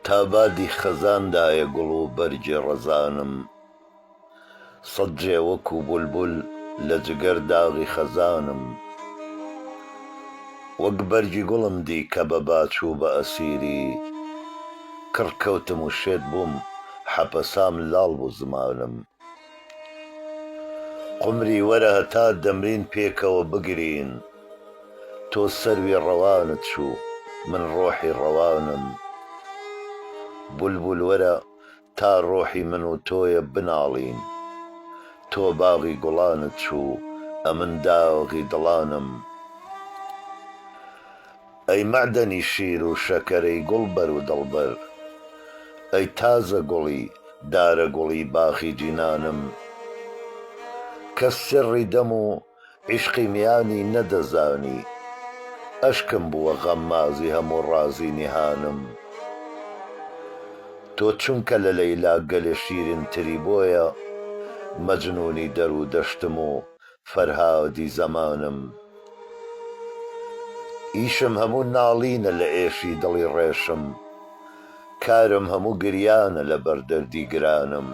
تا بادی خەزاندایە گوڵ و بەرگی ڕەزانم، سەد جێ وەکو بولبول لە جگەر داغی خەزانم. وەک بەرگی گوڵم دی کە بە باچوو بە ئەسیری، کڕکەوتم و شێت بووم حەپەسام لاڵ بوو زمانم. قمری وەرە هەتا دەمرین پێکەوە بگرین، تۆ سەروی ڕەوانت شوو من ڕۆحی ڕەوانم. بولبول وەرە تا ڕۆحی من و تۆیە بناڵین، تۆ باغی گوڵانت شوو ئەمن داغی دڵانم. ئەی مەعدەنی شیر و شەکەرەی گوڵبەر و دڵبەر، ئەی تازە گوڵی دارە گوڵی باخی جینانم. کەس سری دەم و عیشقی میانی نەدەزانی، ئەشکم بووە غەمازی هەموو ڕازی نیهانم. تۆ چونکە لە لەیلا گەلێ شیرینتری بۆیە، مەجنونی دەر و دەشتم و فەرهادی زەمانم. ئیشم هەموو ناڵینە لە ئێشی دڵی ڕێشم، کارم هەموو گریانە لە بەردەردی گرانم.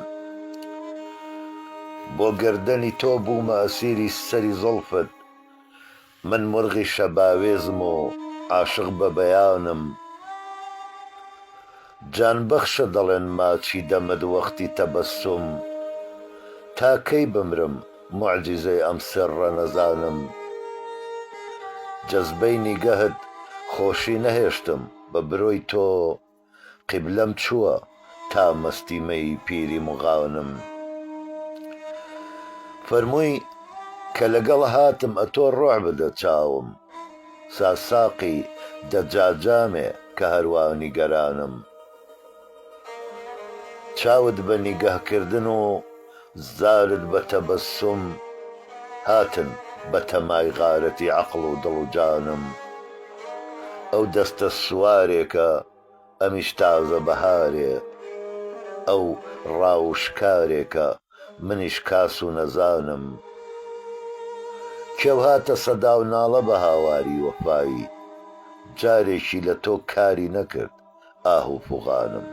بۆ گردەنی تۆ بوومە ئەسیری سەری زوڵفت، من مرغی شەباوێزم و عاشق بە بەیانم. جانبەخشە دەڵێن ماچی دەمت وەختی تەبەسوم، تا کەی بمرم موعجیزەی ئەم سیڕە نەزانم. جەزبەی نیگەهت خۆشی نەهێشتم بە برۆی تۆ، قیبلەم چووە تا مەستیمەی پیری موغانم. فەرمووی کە لەگەڵ هاتم ئەتۆ ڕۆح بدە چاوم، ساساقی دەجاجامێ کە هەروە نیگەرانم. چاوت بە نیگەهکردن و زارت بە تەبەسوم، هاتن بە تەمای غارەتی عەقڵ و دڵ و جانم. ئەو دەستە سوارێکە ئەمیش تازە بەهارێ، ئەو ڕاوشکارێکە منیش کاس و نەزانم. کێو هاتە سەدا و ناڵە بە هاواری وەفایی، جارێکی لە تۆ کاری نەکرد ئاه و فوغانم.